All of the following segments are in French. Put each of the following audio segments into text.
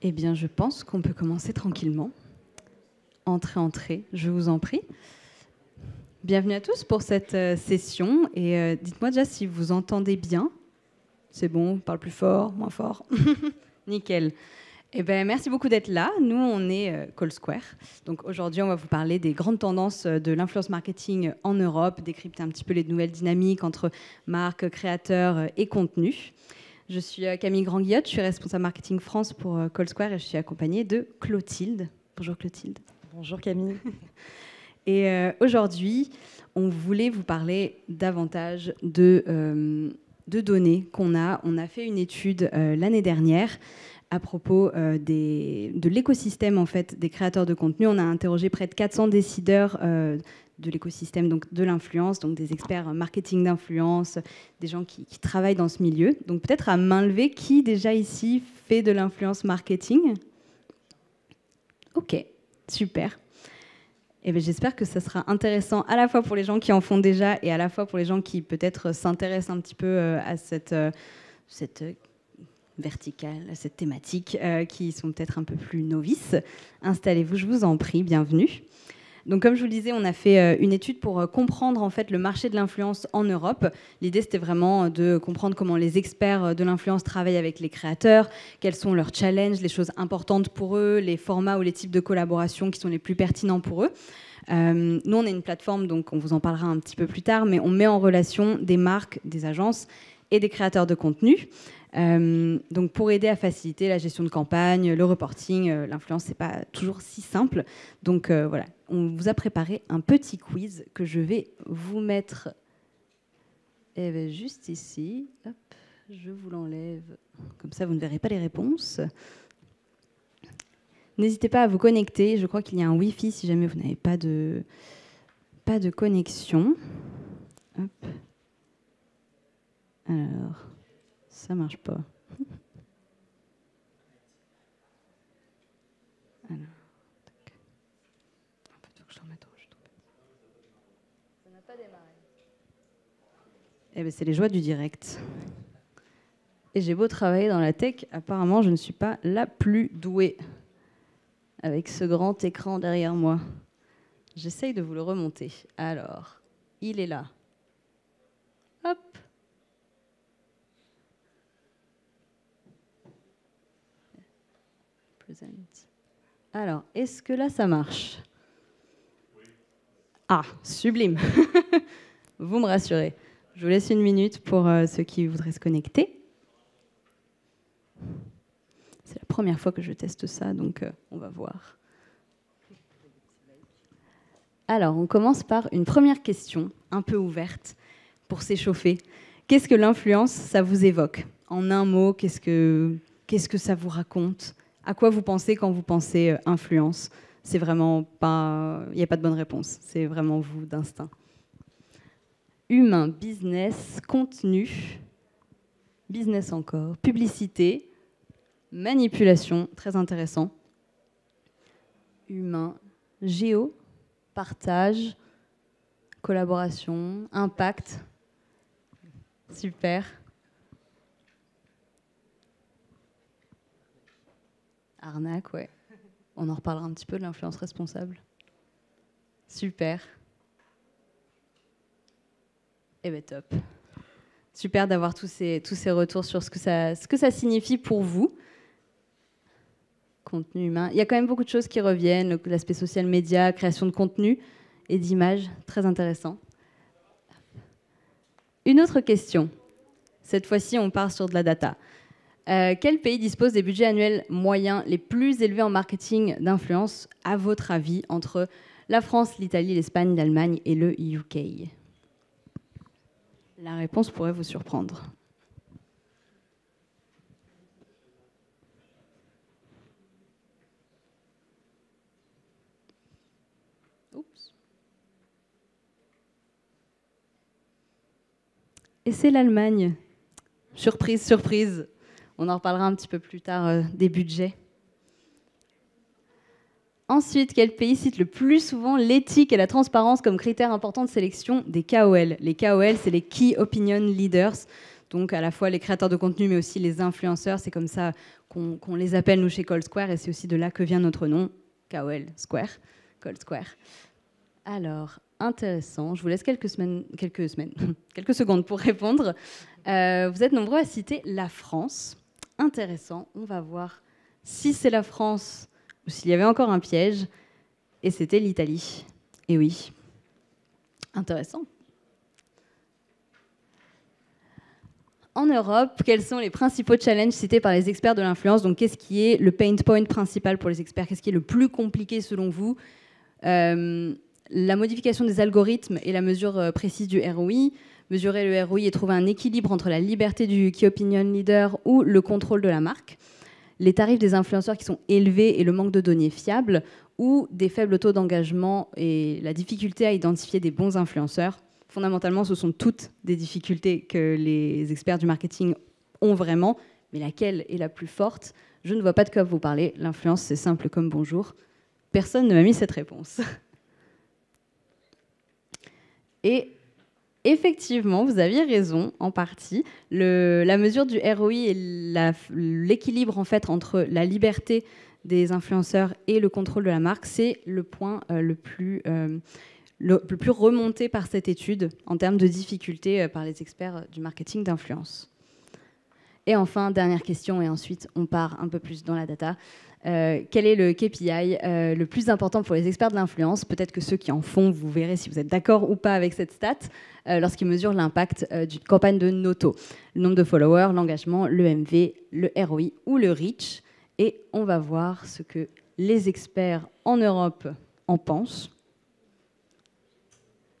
Eh bien, je pense qu'on peut commencer tranquillement. Entrez, entrez, je vous en prie. Bienvenue à tous pour cette session. Et dites-moi déjà si vous entendez bien. C'est bon, on parle plus fort, moins fort. Nickel. Eh bien, merci beaucoup d'être là. Nous, on est Call Square. Donc aujourd'hui, on va vous parler des grandes tendances de l'influence marketing en Europe, décrypter un petit peu les nouvelles dynamiques entre marques, créateurs et contenus. Je suis Camille Grandguillotte, je suis responsable marketing France pour Call Square et je suis accompagnée de Clotilde. Bonjour Clotilde. Bonjour Camille. Et aujourd'hui, on voulait vous parler davantage de données qu'on a. On a fait une étude l'année dernière à propos de l'écosystème en fait, des créateurs de contenu. On a interrogé près de 400 décideurs de l'écosystème donc de l'influence, donc des experts marketing d'influence, des gens qui travaillent dans ce milieu. Donc peut-être à main levée, qui déjà ici fait de l'influence marketing? Ok, super. Eh bien, j'espère que ça sera intéressant à la fois pour les gens qui en font déjà et à la fois pour les gens qui peut-être s'intéressent un petit peu à cette verticale, à cette thématique, qui sont peut-être un peu plus novices. Installez-vous, je vous en prie, bienvenue. Donc, comme je vous le disais, on a fait une étude pour comprendre en fait le marché de l'influence en Europe. L'idée, c'était vraiment de comprendre comment les experts de l'influence travaillent avec les créateurs, quels sont leurs challenges, les choses importantes pour eux, les formats ou les types de collaboration qui sont les plus pertinents pour eux. Nous, on est une plateforme, donc on vous en parlera un petit peu plus tard, mais on met en relation des marques, des agences et des créateurs de contenu. Donc pour aider à faciliter la gestion de campagne, le reporting, l'influence, c'est pas toujours si simple. Donc voilà, on vous a préparé un petit quiz que je vais vous mettre juste ici. Hop, je vous l'enlève, comme ça vous ne verrez pas les réponses. N'hésitez pas à vous connecter, je crois qu'il y a un Wi-Fi si jamais vous n'avez pas de connexion. Hop. Alors, ça marche pas. Alors, tac. En fait, il faut que je le remette en jeu. Ça n'a pas démarré. Eh bien, c'est les joies du direct. Et j'ai beau travailler dans la tech, apparemment, je ne suis pas la plus douée. Avec ce grand écran derrière moi. J'essaye de vous le remonter. Alors, il est là. Hop. Present. Alors, est-ce que là, ça marche? Ah, sublime. Vous me rassurez. Je vous laisse une minute pour ceux qui voudraient se connecter. C'est la première fois que je teste ça, donc on va voir. Alors, on commence par une première question, un peu ouverte, pour s'échauffer. Qu'est-ce que l'influence, ça vous évoque? En un mot, qu'est-ce que ça vous raconte? À quoi vous pensez quand vous pensez influence? C'est vraiment pas... Il n'y a pas de bonne réponse, c'est vraiment vous, d'instinct. Humain, business, contenu, business encore, publicité, manipulation, très intéressant. Humain, géo, partage, collaboration, impact. Super. Arnaque, ouais. On en reparlera un petit peu de l'influence responsable. Super. Eh bien, top. Super d'avoir tous ces retours sur ce que ça signifie pour vous. Contenu humain. Il y a quand même beaucoup de choses qui reviennent, l'aspect social média, création de contenu et d'images, très intéressant. Une autre question. Cette fois-ci, on part sur de la data. Quel pays dispose des budgets annuels moyens les plus élevés en marketing d'influence, à votre avis, entre la France, l'Italie, l'Espagne, l'Allemagne et le UK? La réponse pourrait vous surprendre. Oups. Et c'est l'Allemagne. Surprise, surprise. On en reparlera un petit peu plus tard des budgets. Ensuite, quel pays cite le plus souvent l'éthique et la transparence comme critères importants de sélection des KOL? Les KOL, c'est les Key Opinion Leaders. Donc à la fois les créateurs de contenu, mais aussi les influenceurs. C'est comme ça qu'on les appelle, nous, chez Cold Square. Et c'est aussi de là que vient notre nom, KOL Square, Cold Square. Alors, intéressant. Je vous laisse quelques secondes pour répondre. Vous êtes nombreux à citer la France. Intéressant. On va voir si c'est la France ou s'il y avait encore un piège. Et c'était l'Italie. Et oui. Intéressant. En Europe, quels sont les principaux challenges cités par les experts de l'influence? Donc, qu'est-ce qui est le pain point principal pour les experts? Qu'est-ce qui est le plus compliqué selon vous? La modification des algorithmes et la mesure précise du ROI. Mesurer le ROI et trouver un équilibre entre la liberté du key opinion leader ou le contrôle de la marque. Les tarifs des influenceurs qui sont élevés et le manque de données fiables, ou des faibles taux d'engagement et la difficulté à identifier des bons influenceurs. Fondamentalement, ce sont toutes des difficultés que les experts du marketing ont vraiment, mais laquelle est la plus forte? Je ne vois pas de quoi vous parler. L'influence, c'est simple comme bonjour. Personne ne m'a mis cette réponse. Et effectivement, vous aviez raison, en partie. La mesure du ROI et l'équilibre en fait, entre la liberté des influenceurs et le contrôle de la marque, c'est le point le plus remonté par cette étude en termes de difficultés par les experts du marketing d'influence. Et enfin, dernière question, et ensuite on part un peu plus dans la data. Quel est le KPI le plus important pour les experts de l'influence? Peut-être que ceux qui en font, vous verrez si vous êtes d'accord ou pas avec cette stat, lorsqu'ils mesurent l'impact d'une campagne de Noto. Le nombre de followers, l'engagement, le MV, le ROI ou le reach. Et on va voir ce que les experts en Europe en pensent.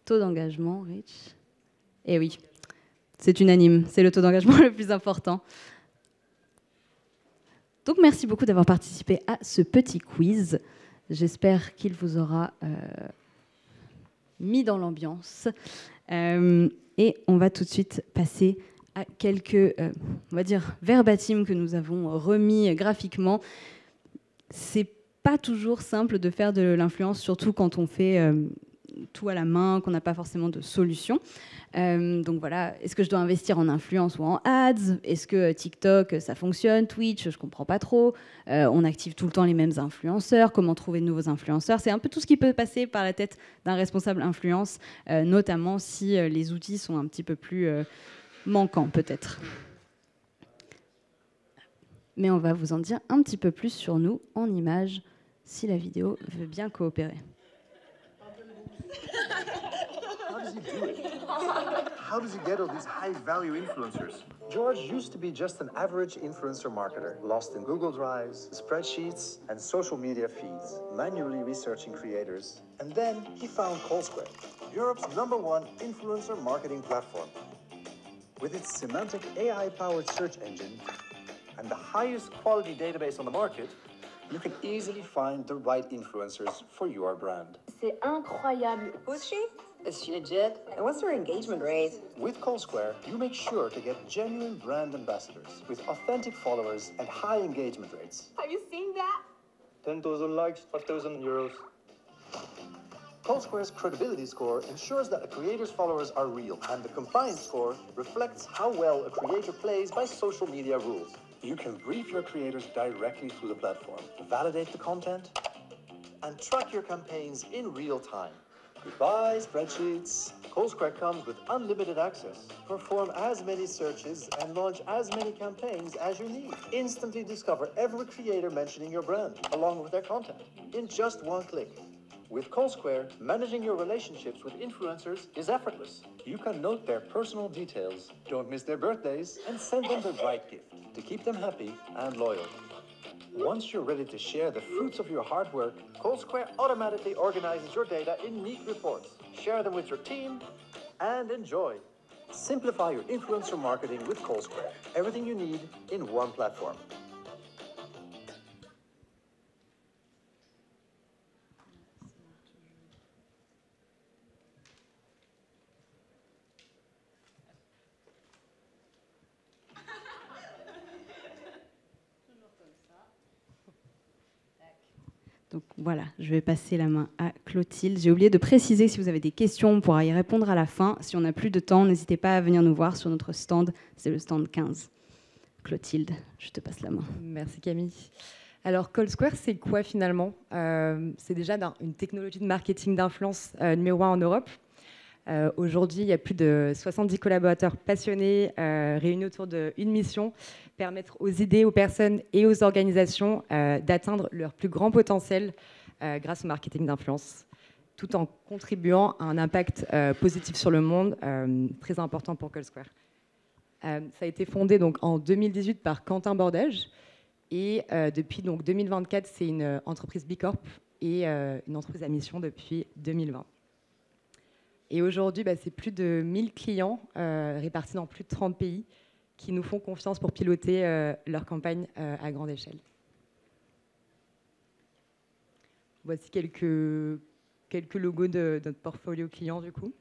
Taux d'engagement, reach. Et oui, c'est unanime, c'est le taux d'engagement le plus important. Donc merci beaucoup d'avoir participé à ce petit quiz. J'espère qu'il vous aura mis dans l'ambiance. Et on va tout de suite passer à quelques, on va dire, verbatim que nous avons remis graphiquement. C'est pas toujours simple de faire de l'influence, surtout quand on fait tout à la main, qu'on n'a pas forcément de solution. Donc voilà, est-ce que je dois investir en influence ou en ads? Est-ce que TikTok, ça fonctionne? Twitch, je ne comprends pas trop. On active tout le temps les mêmes influenceurs. Comment trouver de nouveaux influenceurs? C'est un peu tout ce qui peut passer par la tête d'un responsable influence, notamment si les outils sont un petit peu plus manquants peut-être. Mais on va vous en dire un petit peu plus sur nous en images, si la vidéo veut bien coopérer. How does he do it? How does he get all these high-value influencers? George used to be just an average influencer marketer, lost in Google Drives, spreadsheets, and social media feeds, manually researching creators. And then he found CallSquare, Europe's #1 influencer marketing platform. With its semantic AI-powered search engine and the highest quality database on the market, you can easily find the right influencers for your brand. C'est incroyable. Who's she? Is she legit? And what's her engagement rate? With CallSquare, you make sure to get genuine brand ambassadors with authentic followers and high engagement rates. Have you seen that? 10,000 likes, 5,000 euros. CallSquare's credibility score ensures that a creator's followers are real, and the compliance score reflects how well a creator plays by social media rules. You can brief your creators directly through the platform, validate the content, and track your campaigns in real time. Goodbye, spreadsheets. CallSquare comes with unlimited access. Perform as many searches and launch as many campaigns as you need. Instantly discover every creator mentioning your brand, along with their content, in just one click. With CallSquare, managing your relationships with influencers is effortless. You can note their personal details, don't miss their birthdays, and send them the right gift to keep them happy and loyal. Once you're ready to share the fruits of your hard work, CallSquare automatically organizes your data in neat reports. Share them with your team and enjoy. Simplify your influencer marketing with CallSquare. Everything you need in one platform. Donc voilà, je vais passer la main à Clotilde. J'ai oublié de préciser, si vous avez des questions, on pourra y répondre à la fin. Si on n'a plus de temps, n'hésitez pas à venir nous voir sur notre stand, c'est le stand 15. Clotilde, je te passe la main. Merci Camille. Alors CallSquare, c'est quoi finalement? C'est déjà une technologie de marketing d'influence numéro 1 en Europe. Aujourd'hui, il y a plus de 70 collaborateurs passionnés réunis autour d'une mission, permettre aux idées, aux personnes et aux organisations d'atteindre leur plus grand potentiel grâce au marketing d'influence, tout en contribuant à un impact positif sur le monde, très important pour CallSquare. Ça a été fondé donc, en 2018 par Quentin Bordage, et depuis donc, 2024, c'est une entreprise Bicorp et une entreprise à mission depuis 2020. Et aujourd'hui, c'est plus de 1000 clients répartis dans plus de 30 pays qui nous font confiance pour piloter leur campagne à grande échelle. Voici quelques logos de notre portfolio client du coup.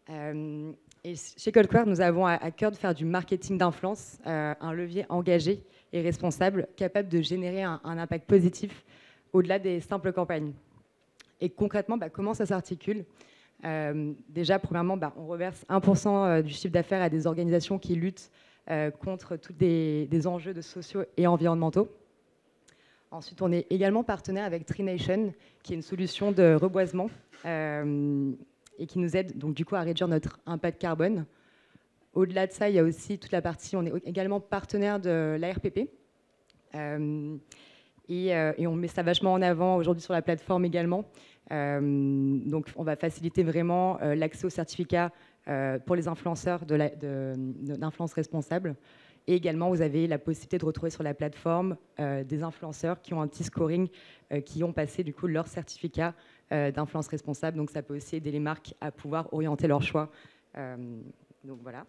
Et chez CallSquare, nous avons à cœur de faire du marketing d'influence, un levier engagé et responsable, capable de générer un impact positif au-delà des simples campagnes. Et concrètement, comment ça s'articule? Déjà, premièrement, on reverse 1% du chiffre d'affaires à des organisations qui luttent contre tous des enjeux sociaux et environnementaux. Ensuite, on est également partenaire avec Tree-Nation, qui est une solution de reboisement et qui nous aide donc, du coup, à réduire notre impact carbone. Au-delà de ça, il y a aussi toute la partie, on est également partenaire de l'ARPP. Et on met ça vachement en avant aujourd'hui sur la plateforme également. Donc, on va faciliter vraiment l'accès aux certificats pour les influenceurs d'influence responsable. Et également, vous avez la possibilité de retrouver sur la plateforme des influenceurs qui ont un petit scoring, qui ont passé du coup leur certificat d'influence responsable. Donc, ça peut aussi aider les marques à pouvoir orienter leurs choix. Donc, voilà.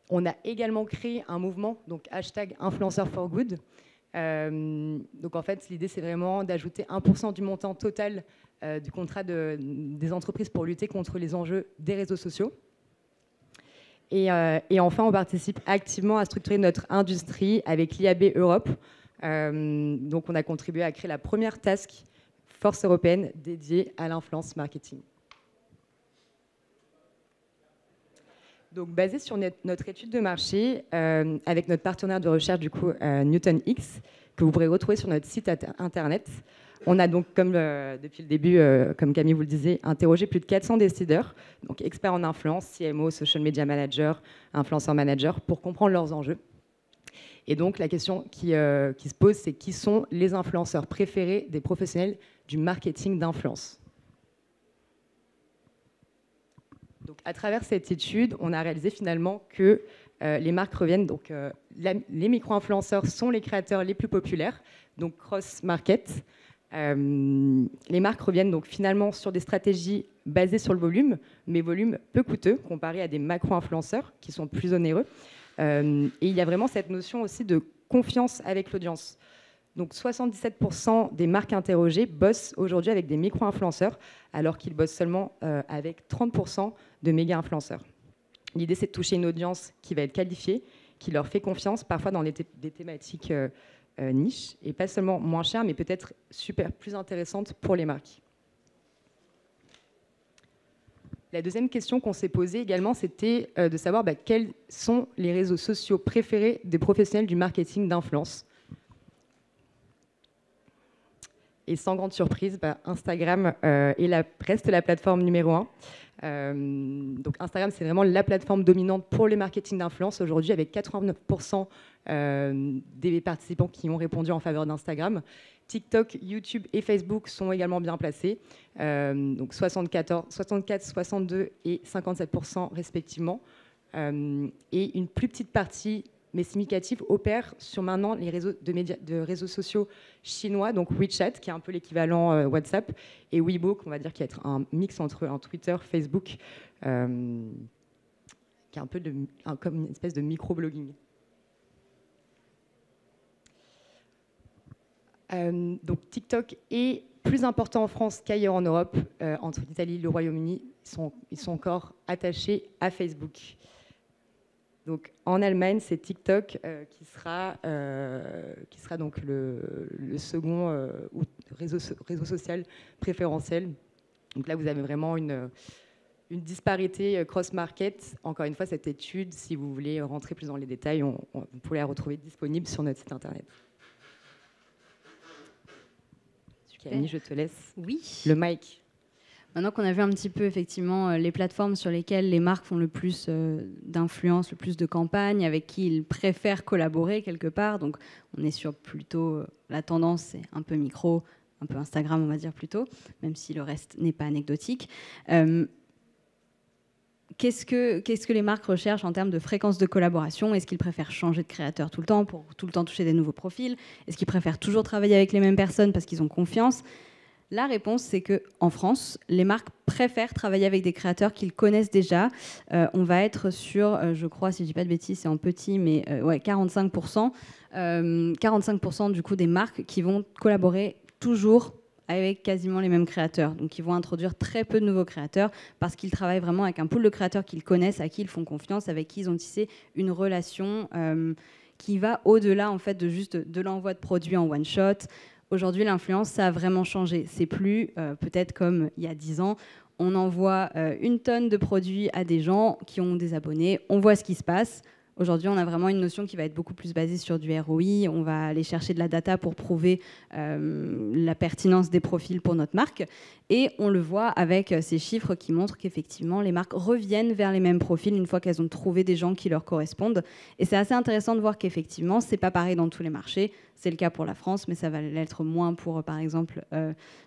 On a également créé un mouvement, donc #InfluencerForGood. Donc en fait, l'idée, c'est vraiment d'ajouter 1% du montant total du contrat des entreprises pour lutter contre les enjeux des réseaux sociaux. Et enfin, on participe activement à structurer notre industrie avec l'IAB Europe. Donc on a contribué à créer la première task force européenne dédiée à l'influence marketing. Donc, basé sur notre étude de marché, avec notre partenaire de recherche, du coup, Newton X, que vous pourrez retrouver sur notre site internet. On a donc, comme depuis le début, comme Camille vous le disait, interrogé plus de 400 décideurs, donc experts en influence, CMO, social media manager, influenceur manager, pour comprendre leurs enjeux. Et donc, la question qui se pose, c'est qui sont les influenceurs préférés des professionnels du marketing d'influence? Donc, à travers cette étude, on a réalisé finalement que les marques reviennent. Donc, les micro-influenceurs sont les créateurs les plus populaires, donc cross-market. Les marques reviennent donc finalement sur des stratégies basées sur le volume, mais volume peu coûteux comparé à des macro-influenceurs qui sont plus onéreux. Et il y a vraiment cette notion aussi de confiance avec l'audience. Donc 77% des marques interrogées bossent aujourd'hui avec des micro-influenceurs, alors qu'ils bossent seulement avec 30% de méga-influenceurs. L'idée, c'est de toucher une audience qui va être qualifiée, qui leur fait confiance, parfois dans des thématiques niches, et pas seulement moins chères, mais peut-être plus intéressantes pour les marques. La deuxième question qu'on s'est posée également, c'était de savoir quels sont les réseaux sociaux préférés des professionnels du marketing d'influence. Et sans grande surprise, Instagram reste la plateforme numéro 1. Donc Instagram, c'est vraiment la plateforme dominante pour le marketing d'influence aujourd'hui, avec 89% des participants qui ont répondu en faveur d'Instagram. TikTok, YouTube et Facebook sont également bien placés, donc 64, 62 et 57% respectivement. Et une plus petite partie, mais significative, opère sur maintenant les réseaux de réseaux sociaux chinois, donc WeChat, qui est un peu l'équivalent WhatsApp, et Weibo, qu'on va dire qui va être un mix entre un Twitter, Facebook, qui est un peu comme une espèce de micro-blogging. Donc TikTok est plus important en France qu'ailleurs en Europe. Entre l'Italie et le Royaume-Uni, ils sont encore attachés à Facebook. Donc, en Allemagne, c'est TikTok qui sera donc le second réseau social préférentiel. Donc là, vous avez vraiment une disparité cross-market. Encore une fois, cette étude, si vous voulez rentrer plus dans les détails, vous pouvez la retrouver disponible sur notre site internet. Super. Camille, je te laisse Oui. le mic. Maintenant qu'on a vu un petit peu effectivement les plateformes sur lesquelles les marques font le plus d'influence, le plus de campagnes, avec qui ils préfèrent collaborer quelque part, donc on est sur plutôt la tendance, c'est un peu micro, un peu Instagram on va dire plutôt, même si le reste n'est pas anecdotique. Qu'est-ce que les marques recherchent en termes de fréquence de collaboration? Est-ce qu'ils préfèrent changer de créateur tout le temps pour tout le temps toucher des nouveaux profils? Est-ce qu'ils préfèrent toujours travailler avec les mêmes personnes parce qu'ils ont confiance? La réponse, c'est qu'en France, les marques préfèrent travailler avec des créateurs qu'ils connaissent déjà. On va être sur, je crois, si je ne dis pas de bêtises, c'est en petit, mais ouais, 45%. 45% du coup des marques qui vont collaborer toujours avec quasiment les mêmes créateurs. Donc, ils vont introduire très peu de nouveaux créateurs parce qu'ils travaillent vraiment avec un pool de créateurs qu'ils connaissent, à qui ils font confiance, avec qui ils ont tissé une relation qui va au-delà en fait, de juste de l'envoi de produits en one-shot. Aujourd'hui, l'influence, ça a vraiment changé. C'est plus peut-être comme il y a 10 ans, on envoie une tonne de produits à des gens qui ont des abonnés, on voit ce qui se passe. Aujourd'hui, on a vraiment une notion qui va être beaucoup plus basée sur du ROI. On va aller chercher de la data pour prouver la pertinence des profils pour notre marque. Et on le voit avec ces chiffres qui montrent qu'effectivement, les marques reviennent vers les mêmes profils une fois qu'elles ont trouvé des gens qui leur correspondent. Et c'est assez intéressant de voir qu'effectivement, c'est pas pareil dans tous les marchés. C'est le cas pour la France, mais ça va l'être moins pour, par exemple,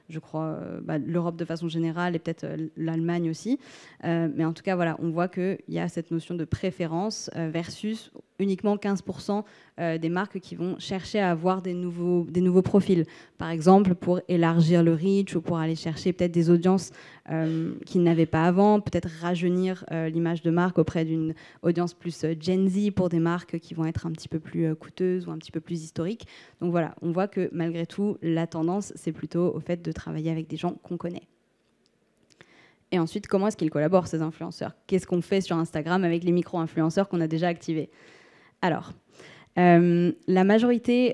je crois, l'Europe de façon générale et peut-être l'Allemagne aussi. Mais en tout cas, voilà, on voit qu'il y a cette notion de préférence versus uniquement 15% des marques qui vont chercher à avoir des nouveaux profils. Par exemple, pour élargir le reach ou pour aller chercher peut-être des audiences qu'ils n'avaient pas avant, peut-être rajeunir l'image de marque auprès d'une audience plus Gen Z pour des marques qui vont être un petit peu plus coûteuses ou un petit peu plus historiques. Donc voilà, on voit que malgré tout, la tendance, c'est plutôt au fait de travailler avec des gens qu'on connaît. Et ensuite, comment est-ce qu'ils collaborent, ces influenceurs? Qu'est-ce qu'on fait sur Instagram avec les micro-influenceurs qu'on a déjà activés? Alors, la majorité,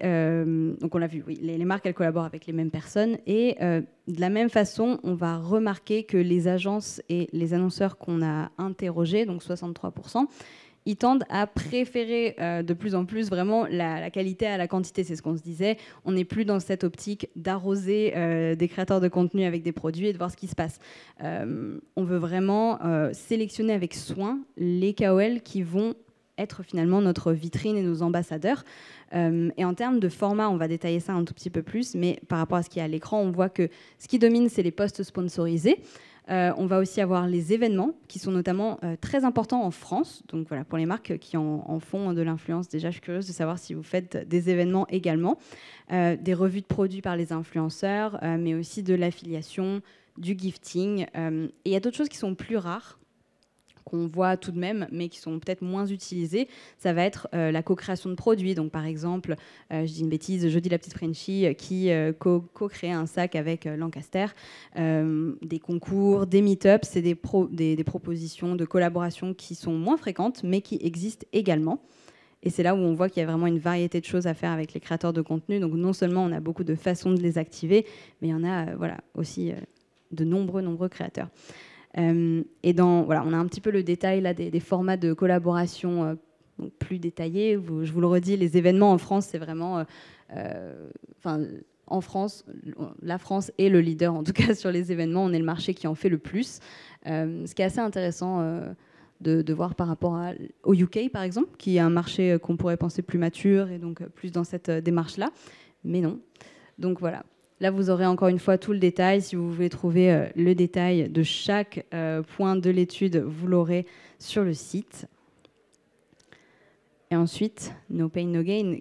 donc on l'a vu, oui, les marques, elles collaborent avec les mêmes personnes. Et de la même façon, on va remarquer que les agences et les annonceurs qu'on a interrogés, donc 63%, ils tendent à préférer de plus en plus vraiment la qualité à la quantité. C'est ce qu'on se disait. On n'est plus dans cette optique d'arroser des créateurs de contenu avec des produits et de voir ce qui se passe. On veut vraiment sélectionner avec soin les KOL qui vont être finalement notre vitrine et nos ambassadeurs. Et en termes de format, on va détailler ça un tout petit peu plus, mais par rapport à ce qu'il y a à l'écran, on voit que ce qui domine, c'est les posts sponsorisés. On va aussi avoir les événements qui sont notamment très importants en France. Donc voilà, pour les marques qui en font de l'influence, déjà, je suis curieuse de savoir si vous faites des événements également, des revues de produits par les influenceurs, mais aussi de l'affiliation, du gifting. Et il y a d'autres choses qui sont plus rares, qu'on voit tout de même, mais qui sont peut-être moins utilisées. Ça va être la co-création de produits. Donc, par exemple, je dis une bêtise, Jeudi la petite Frenchie qui co-crée un sac avec Lancaster. Des concours, des meet-ups, c'est des propositions de collaboration qui sont moins fréquentes, mais qui existent également. Et c'est là où on voit qu'il y a vraiment une variété de choses à faire avec les créateurs de contenu. Donc, non seulement on a beaucoup de façons de les activer, mais il y en a voilà, aussi de nombreux créateurs. Et voilà, on a un petit peu le détail là, des formats de collaboration donc plus détaillés. Je vous le redis, les événements en France, c'est vraiment... en France, la France est le leader, en tout cas sur les événements. On est le marché qui en fait le plus. Ce qui est assez intéressant de voir par rapport au UK, par exemple, qui est un marché qu'on pourrait penser plus mature et donc plus dans cette démarche-là. Mais non. Donc voilà. Là, vous aurez encore une fois tout le détail. Si vous voulez trouver le détail de chaque point de l'étude, vous l'aurez sur le site. Et ensuite, no pain, no gain.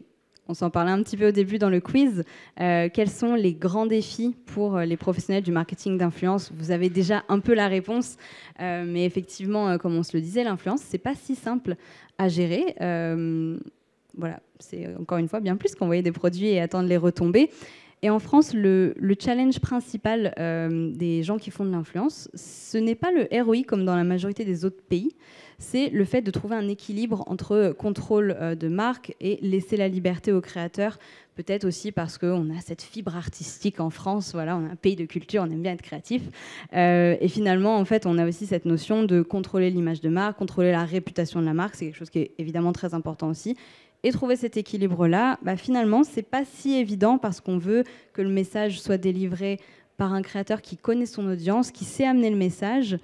On s'en parlait un petit peu au début dans le quiz. Quels sont les grands défis pour les professionnels du marketing d'influence? Vous avez déjà un peu la réponse, mais effectivement, comme on se le disait, l'influence, c'est pas si simple à gérer. Voilà, c'est encore une fois bien plus qu'envoyer des produits et attendre les retombées. Et en France, le challenge principal des gens qui font de l'influence, ce n'est pas le ROI comme dans la majorité des autres pays, c'est le fait de trouver un équilibre entre contrôle de marque et laisser la liberté aux créateurs, peut-être aussi parce qu'on a cette fibre artistique en France, voilà, on est un pays de culture, on aime bien être créatif. Et finalement, en fait, on a aussi cette notion de contrôler l'image de marque, contrôler la réputation de la marque, c'est quelque chose qui est évidemment très important aussi. Et trouver cet équilibre-là, finalement, c'est pas si évident parce qu'on veut que le message soit délivré par un créateur qui connaît son audience, qui sait amener le message,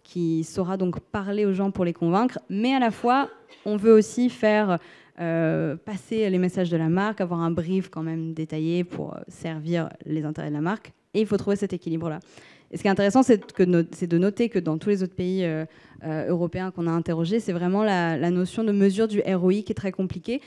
qui saura donc parler aux gens pour les convaincre, mais à la fois, on veut aussi faire passer les messages de la marque, avoir un brief quand même détaillé pour servir les intérêts de la marque, et il faut trouver cet équilibre-là. Et ce qui est intéressant, c'est de noter que dans tous les autres pays européens qu'on a interrogés, c'est vraiment la notion de mesure du ROI qui est très compliquée.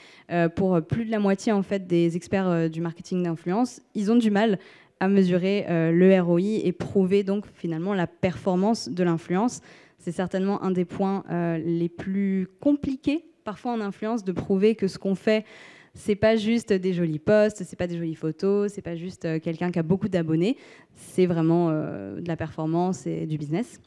Pour plus de la moitié en fait, des experts du marketing d'influence, ils ont du mal à mesurer le ROI et prouver donc finalement la performance de l'influence. C'est certainement un des points les plus compliqués parfois en influence de prouver que ce qu'on fait, c'est pas juste des jolis posts, c'est pas des jolies photos, c'est pas juste quelqu'un qui a beaucoup d'abonnés, c'est vraiment de la performance et du business.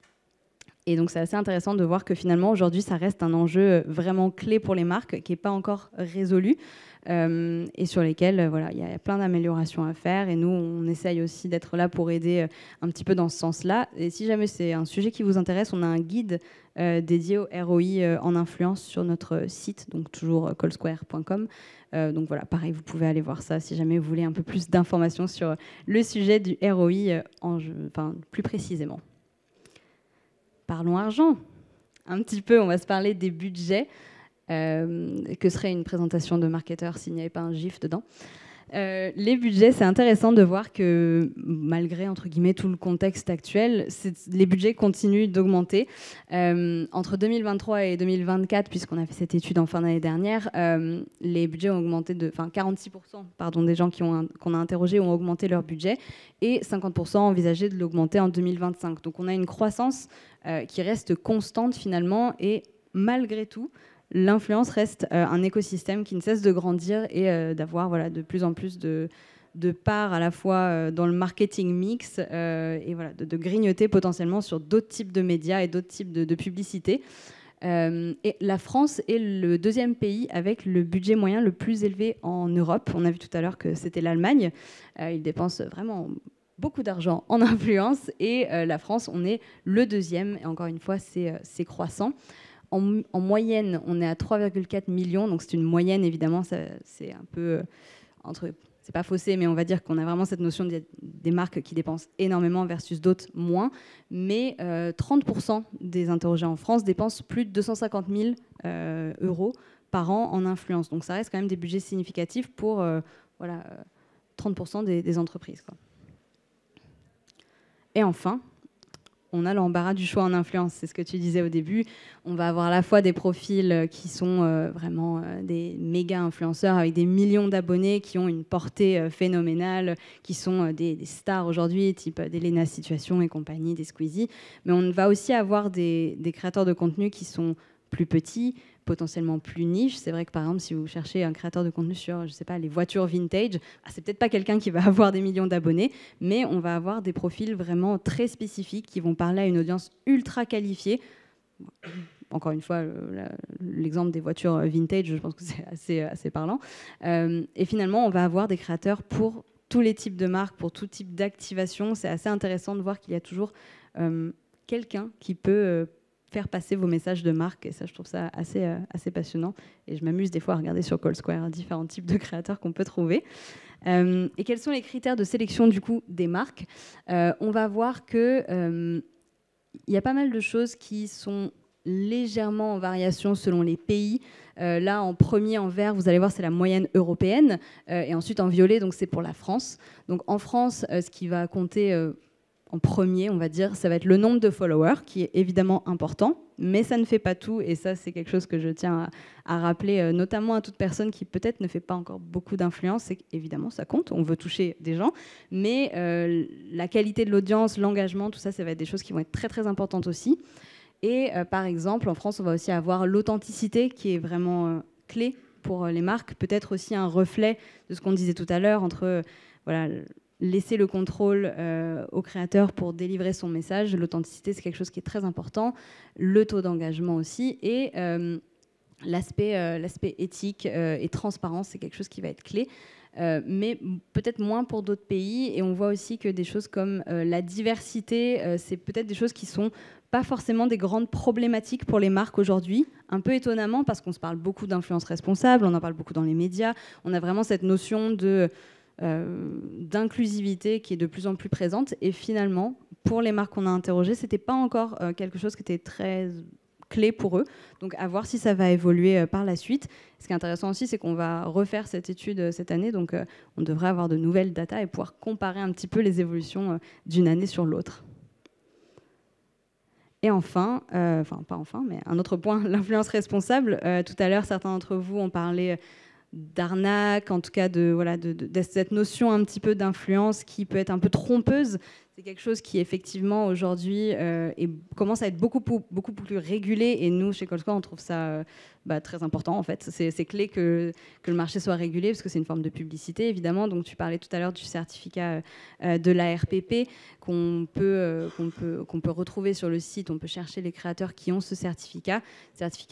Et donc c'est assez intéressant de voir que finalement aujourd'hui ça reste un enjeu vraiment clé pour les marques qui n'est pas encore résolu et sur lesquels voilà, il y a plein d'améliorations à faire et nous on essaye aussi d'être là pour aider un petit peu dans ce sens-là. Et si jamais c'est un sujet qui vous intéresse, on a un guide dédié au ROI en influence sur notre site, donc toujours callsquare.com. Donc voilà, pareil, vous pouvez aller voir ça si jamais vous voulez un peu plus d'informations sur le sujet du ROI plus précisément. Parlons argent. Un petit peu, on va se parler des budgets. Que serait une présentation de marketeur s'il n'y avait pas un gif dedans. Les budgets, c'est intéressant de voir que malgré entre guillemets tout le contexte actuel, les budgets continuent d'augmenter. Entre 2023 et 2024, puisqu'on a fait cette étude en fin d'année dernière, les budgets ont augmenté de 46% des gens qu'on a interrogés ont augmenté leur budget et 50% envisagé de l'augmenter en 2025. Donc on a une croissance qui reste constante finalement et malgré tout, l'influence reste un écosystème qui ne cesse de grandir et d'avoir de plus en plus de parts à la fois dans le marketing mix et voilà, de grignoter potentiellement sur d'autres types de médias et d'autres types de publicités. Et la France est le deuxième pays avec le budget moyen le plus élevé en Europe. On a vu tout à l'heure que c'était l'Allemagne. Ils dépensent vraiment beaucoup d'argent en influence et la France, on est le deuxième. Et encore une fois, c'est croissant. En moyenne, on est à 3,4 millions, donc c'est une moyenne, évidemment, c'est un peu c'est pas faussé, mais on va dire qu'on a vraiment cette notion des marques qui dépensent énormément versus d'autres moins, mais 30% des interrogés en France dépensent plus de 250 000 euros par an en influence, donc ça reste quand même des budgets significatifs pour 30% des entreprises, quoi. Et enfin, on a l'embarras du choix en influence, c'est ce que tu disais au début. On va avoir à la fois des profils qui sont vraiment des méga influenceurs avec des millions d'abonnés qui ont une portée phénoménale, qui sont des stars aujourd'hui, type des Léna Situation et compagnie, des Squeezie. Mais on va aussi avoir des créateurs de contenu qui sont plus petits, potentiellement plus niche. C'est vrai que par exemple, si vous cherchez un créateur de contenu sur, je sais pas, les voitures vintage, c'est peut-être pas quelqu'un qui va avoir des millions d'abonnés, mais on va avoir des profils vraiment très spécifiques qui vont parler à une audience ultra qualifiée. Encore une fois, l'exemple des voitures vintage, je pense que c'est assez parlant. Et finalement, on va avoir des créateurs pour tous les types de marques, pour tout type d'activation. C'est assez intéressant de voir qu'il y a toujours quelqu'un qui peut faire passer vos messages de marque, et ça, je trouve ça assez passionnant. Et je m'amuse des fois à regarder sur CallSquare différents types de créateurs qu'on peut trouver. Et quels sont les critères de sélection du coup des marques ? On va voir que il y a pas mal de choses qui sont légèrement en variation selon les pays. Là, en premier, en vert, vous allez voir, c'est la moyenne européenne. Et ensuite, en violet, donc c'est pour la France. Donc en France, ce qui va compter en premier, on va dire, ça va être le nombre de followers, qui est évidemment important, mais ça ne fait pas tout. Et ça, c'est quelque chose que je tiens à rappeler, notamment à toute personne qui peut-être ne fait pas encore beaucoup d'influence. C'est qu'évidemment, ça compte, on veut toucher des gens, mais la qualité de l'audience, l'engagement, tout ça, ça va être des choses qui vont être très, très importantes aussi. Et par exemple, en France, on va aussi avoir l'authenticité qui est vraiment clé pour les marques, peut-être aussi un reflet de ce qu'on disait tout à l'heure entre voilà, laisser le contrôle au créateur pour délivrer son message. L'authenticité, c'est quelque chose qui est très important. Le taux d'engagement aussi. Et l'aspect éthique et transparence, c'est quelque chose qui va être clé. Mais peut-être moins pour d'autres pays. Et on voit aussi que des choses comme la diversité, c'est peut-être des choses qui sont pas forcément des grandes problématiques pour les marques aujourd'hui. Un peu étonnamment, parce qu'on se parle beaucoup d'influence responsable, on en parle beaucoup dans les médias. On a vraiment cette notion d'inclusivité qui est de plus en plus présente. Et finalement, pour les marques qu'on a interrogées, c'était pas encore quelque chose qui était très clé pour eux. Donc à voir si ça va évoluer par la suite. Ce qui est intéressant aussi, c'est qu'on va refaire cette étude cette année, donc on devrait avoir de nouvelles datas et pouvoir comparer un petit peu les évolutions d'une année sur l'autre. Et enfin, pas enfin, mais un autre point, l'influence responsable. Tout à l'heure, certains d'entre vous ont parlé d'arnaque, en tout cas de cette notion un petit peu d'influence qui peut être un peu trompeuse. C'est quelque chose qui, effectivement, aujourd'hui, commence à être beaucoup plus régulé. Et nous, chez Coldscore, on trouve ça très important, en fait. C'est clé que le marché soit régulé, parce que c'est une forme de publicité, évidemment. Donc, tu parlais tout à l'heure du certificat de l'ARPP qu'on peut retrouver sur le site. On peut chercher les créateurs qui ont ce certificat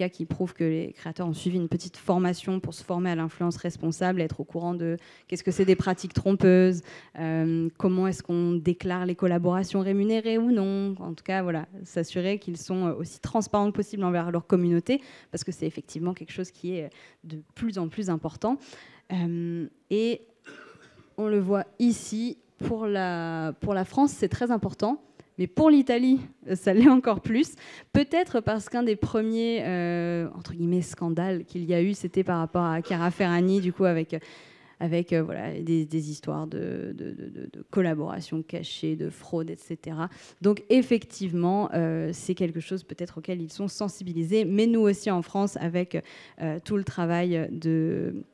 qui prouve que les créateurs ont suivi une petite formation pour se former à l'influence responsable, être au courant de qu'est-ce que c'est des pratiques trompeuses, comment est-ce qu'on déclare les collaborations rémunérées ou non. En tout cas, voilà, s'assurer qu'ils sont aussi transparents que possible envers leur communauté, parce que c'est effectivement quelque chose qui est de plus en plus important. Et on le voit ici, pour la France, c'est très important. Mais pour l'Italie, ça l'est encore plus. Peut-être parce qu'un des premiers, entre guillemets, scandales qu'il y a eu, c'était par rapport à Chiara Ferragni, du coup, avec des histoires de collaboration cachée, de fraude, etc. Donc effectivement, c'est quelque chose peut-être auquel ils sont sensibilisés, mais nous aussi en France, avec tout le travail de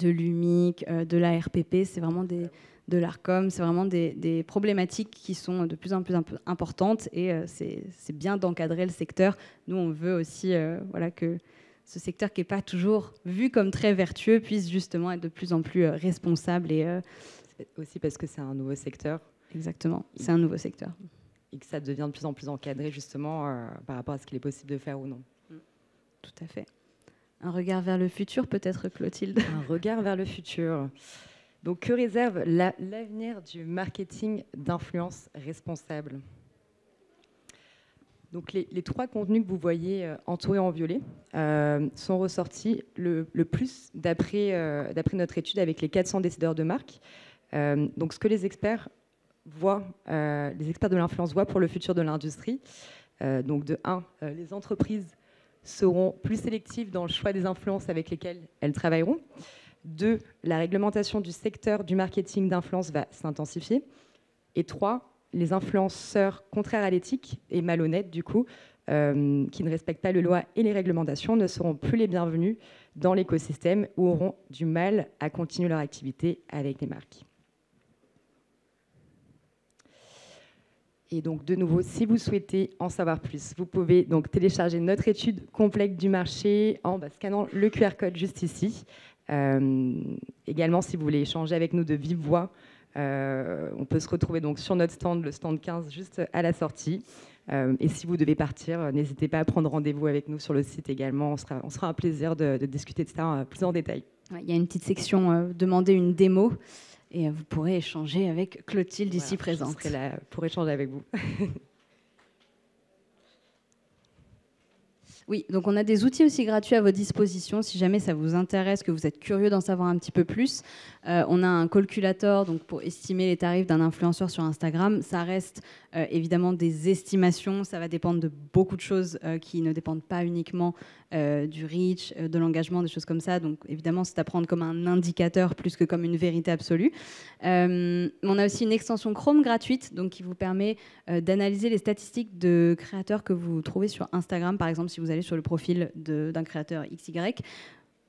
l'UMIC, de l'ARPP, c'est vraiment de l'ARCOM, c'est vraiment des problématiques qui sont de plus en plus importantes, et c'est bien d'encadrer le secteur. Nous, on veut aussi que ce secteur qui n'est pas toujours vu comme très vertueux puisse justement être de plus en plus responsable. Et aussi parce que c'est un nouveau secteur. Exactement, c'est un nouveau secteur. Et que ça devient de plus en plus encadré justement par rapport à ce qu'il est possible de faire ou non. Tout à fait. Un regard vers le futur peut-être, Clotilde? Un regard vers le futur. Donc que réserve l'avenir du marketing d'influence responsable? Donc les trois contenus que vous voyez entourés en violet sont ressortis le plus d'après notre étude avec les 400 décideurs de marque. Donc ce que les experts de l'influence voient pour le futur de l'industrie, donc de 1, les entreprises seront plus sélectives dans le choix des influences avec lesquelles elles travailleront. 2, la réglementation du secteur du marketing d'influence va s'intensifier. Et 3, les influenceurs contraires à l'éthique et malhonnêtes, du coup, qui ne respectent pas les lois et les réglementations, ne seront plus les bienvenus dans l'écosystème ou auront du mal à continuer leur activité avec les marques. Et donc, de nouveau, si vous souhaitez en savoir plus, vous pouvez donc télécharger notre étude complète du marché en scannant le QR code juste ici. Également, si vous voulez échanger avec nous de vive voix, on peut se retrouver donc sur notre stand, le stand 15, juste à la sortie. Et si vous devez partir, n'hésitez pas à prendre rendez-vous avec nous sur le site également. On sera un plaisir de discuter de ça plus en détail. Il y a une petite section demander une démo, et vous pourrez échanger avec Clotilde ici présente. Je serai là pour échanger avec vous. Oui, donc on a des outils aussi gratuits à votre disposition si jamais ça vous intéresse, que vous êtes curieux d'en savoir un petit peu plus. On a un calculator donc pour estimer les tarifs d'un influenceur sur Instagram. Ça reste évidemment des estimations, ça va dépendre de beaucoup de choses qui ne dépendent pas uniquement du reach, de l'engagement, des choses comme ça. Donc évidemment, c'est à prendre comme un indicateur plus que comme une vérité absolue. On a aussi une extension Chrome gratuite donc, qui vous permet d'analyser les statistiques de créateurs que vous trouvez sur Instagram. Par exemple, si vous allez sur le profil d'un créateur XY,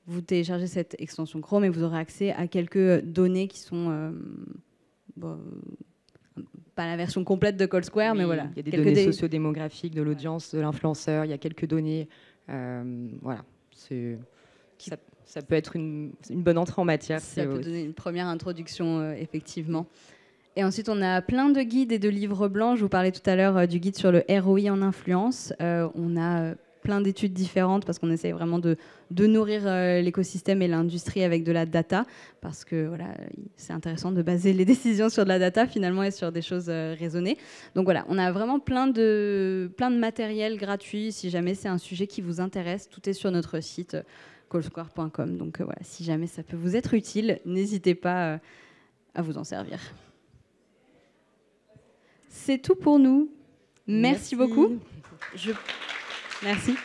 vous téléchargez cette extension Chrome et vous aurez accès à quelques données qui sont pas la version complète de Coldscore, mais voilà. Il y a des données sociodémographiques de l'audience, de l'influenceur, il y a quelques données. Voilà. ça peut être une bonne entrée en matière. Ça peut donner une première introduction, effectivement. Et ensuite, on a plein de guides et de livres blancs. Je vous parlais tout à l'heure du guide sur le ROI en influence. On a plein d'études différentes parce qu'on essaye vraiment de nourrir l'écosystème et l'industrie avec de la data, parce que voilà, c'est intéressant de baser les décisions sur de la data finalement et sur des choses raisonnées. Donc voilà, on a vraiment plein de matériel gratuit. Si jamais c'est un sujet qui vous intéresse, tout est sur notre site callsquare.com. Donc voilà, si jamais ça peut vous être utile, n'hésitez pas à vous en servir. C'est tout pour nous. Merci beaucoup. Merci.